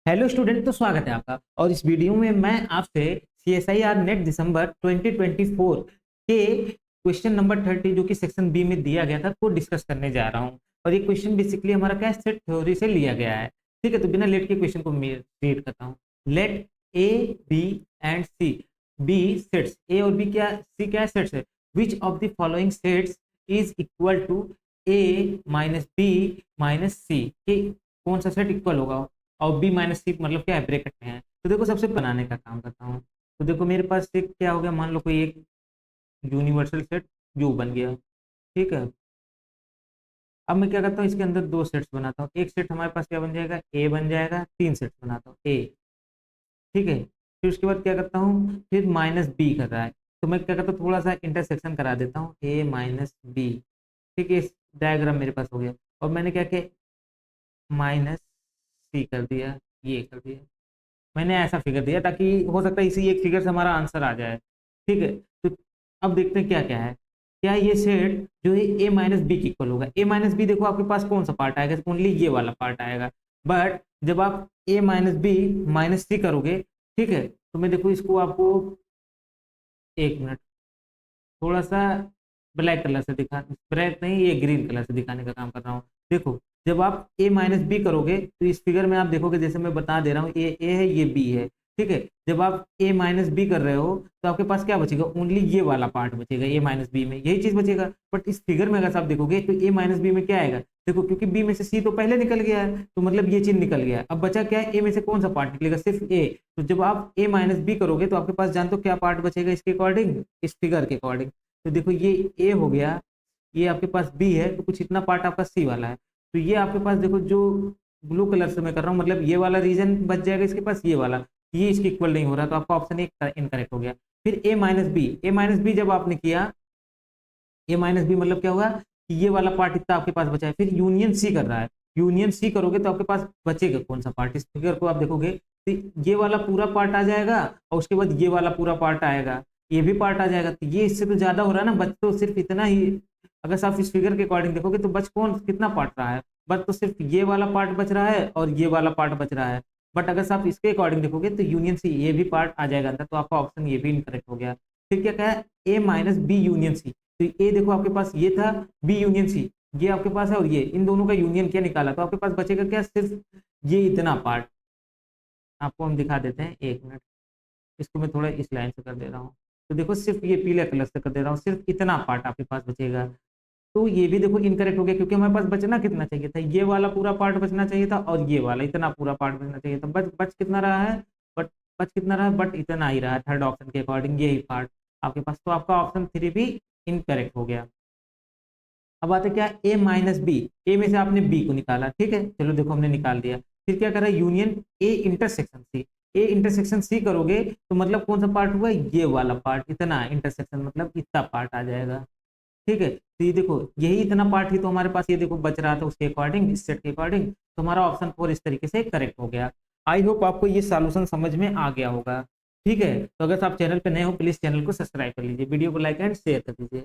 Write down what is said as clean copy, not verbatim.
Hello student, तो स्वागत है आपका। और इस वीडियो में मैं आपसे CSIR नेट दिसंबर 2024 के क्वेश्चन नंबर 30 जो कि सेक्शन बी में दिया गया था को डिस्कस करने जा रहा हूं। और ये क्वेश्चन बेसिकली हमारा क्या सेट थ्योरी से लिया गया है। ठीक है, तो बिना लेट के क्वेश्चन को रीड करता हूँ। Let A B and C B sets, A और बी क्या सी क्या सेट्स है। Which of the following sets is equal to A minus B minus C के कौन सा सेट इक्वल होगा। और बी माइनस सी मतलब क्या है, ब्रैकेट में है। तो देखो सबसे बनाने का काम करता हूँ। तो देखो मेरे पास एक क्या हो गया, मान लो कोई एक यूनिवर्सल सेट जो बन गया। ठीक है, अब मैं क्या करता हूँ, इसके अंदर दो सेट्स बनाता हूँ। एक सेट हमारे पास क्या बन जाएगा, ए बन जाएगा। तीन सेट्स बनाता हूँ ए। ठीक है, फिर उसके बाद क्या करता हूँ, फिर माइनस बी कर रहा है। तो मैं क्या करता हूँ, थोड़ा सा इंटरसेक्शन करा देता हूँ, ए माइनस बी। ठीक है, इस डायग्राम मेरे पास हो गया। और मैंने क्या किया, माइनस सी कर दिया, ये कर दिया। मैंने ऐसा फिगर दिया ताकि हो सकता है इसी एक फिगर से हमारा आंसर आ जाए। ठीक है, तो अब देखते हैं क्या क्या है। क्या ये सेट जो है ए माइनस बी की इक्वल होगा। ए माइनस बी देखो आपके पास कौन सा पार्ट आएगा, ओनली ये वाला पार्ट आएगा। बट जब आप ए माइनस बी माइनस सी करोगे, ठीक है, तो मैं देखो इसको आपको एक मिनट थोड़ा सा ब्लैक कलर से दिखा, ब्लैक नहीं ये ग्रीन कलर से दिखाने का काम कर रहा हूँ। देखो जब आप ए माइनस बी करोगे तो इस फिगर में आप देखोगे, जैसे मैं बता दे रहा हूँ, ए है ये बी है। ठीक है, जब आप ए माइनस बी कर रहे हो तो आपके पास क्या बचेगा, ओनली ये वाला पार्ट बचेगा ए माइनस बी में, यही चीज बचेगा। बट इस फिगर में अगर आप देखोगे तो ए माइनस बी में क्या आएगा, देखो क्योंकि बी में से सी तो पहले निकल गया है, तो मतलब ये चीज निकल गया है। अब बचा क्या है, ए में से कौन सा पार्ट निकलेगा, सिर्फ ए। तो जब आप ए माइनस बी करोगे तो आपके पास जानते हो क्या पार्ट बचेगा इसके अकॉर्डिंग, इस फिगर के अकॉर्डिंग। तो देखो ये ए हो गया, ये आपके पास बी है, तो कुछ इतना पार्ट आपका सी वाला है। तो ये आपके पास देखो जो ब्लू कलर से मैं कर रहा हूँ, मतलब ये वाला रीजन बच जाएगा इसके पास, ये वाला ये इसके इक्वल नहीं हो रहा, तो आपका ऑप्शन एक इनकरेक्ट हो गया। फिर ए माइनस बी जब आपने किया, ए माइनस बी मतलब क्या होगा कि ये वाला पार्ट इतना आपके पास बचा है। फिर यूनियन सी कर रहा है, यूनियन सी करोगे तो आपके पास बचेगा कौन सा पार्ट, इस फिगर को आप देखोगे तो ये वाला पूरा पार्ट आ जाएगा, और उसके बाद ये वाला पूरा पार्ट आएगा, ये भी पार्ट आ जाएगा। तो ये इससे तो ज्यादा हो रहा है ना, बच तो सिर्फ इतना ही। अगर आप इस फिगर के अकॉर्डिंग देखोगे तो बच कौन कितना पार्ट रहा है, बच तो सिर्फ ये वाला पार्ट बच रहा है और ये वाला पार्ट बच रहा है। बट अगर आप इसके अकॉर्डिंग देखोगे तो यूनियन सी ये भी पार्ट आ जाएगा अंदर, तो आपका ऑप्शन ये भी इनकरेक्ट हो गया। फिर क्या कहा, ए माइनस बी यूनियन सी। तो ए देखो आपके पास ये था, बी यूनियन सी ये आपके पास है, और ये इन दोनों का यूनियन क्या निकाला, तो आपके पास बचेगा क्या, सिर्फ ये इतना पार्ट। आपको हम दिखा देते हैं, एक मिनट, इसको मैं थोड़ा इस लाइन से कर दे रहा हूँ। तो देखो सिर्फ ये पीले कलर से कर दे रहा हूँ, सिर्फ इतना पार्ट आपके पास बचेगा। तो ये भी देखो इनकरेक्ट हो गया, क्योंकि हमारे पास बचना कितना चाहिए था, ये वाला पूरा पार्ट बचना चाहिए था, और ये वाला इतना पूरा पार्ट बचना चाहिए था। बच बच कितना रहा है, बट बच कितना रहा है, बट इतना ही रहा है थर्ड ऑप्शन के अकॉर्डिंग, यही पार्ट आपके पास। तो आपका ऑप्शन 3 भी इनकरेक्ट हो गया। अब आते क्या, ए माइनस बी, ए में से आपने बी को निकाला। ठीक है, चलो देखो हमने निकाल दिया। फिर क्या करा, union A intersection C. A intersection C करोगे तो मतलब कौन सा पार्ट हुआ, ये वाला पार्ट, इतना इंटरसेक्शन मतलब इतना पार्ट आ जाएगा। ठीक है, तो ये देखो यही इतना पार्ट ही तो हमारे पास ये देखो बच रहा था उसके अकॉर्डिंग, इस सेट के अकॉर्डिंग। तो हमारा ऑप्शन 4 इस तरीके से करेक्ट हो गया। आई होप आपको ये सॉल्यूशन समझ में आ गया होगा। ठीक है, तो अगर आप चैनल पे नए हो प्लीज चैनल को सब्सक्राइब कर लीजिए, वीडियो को लाइक एंड शेयर कर दीजिए।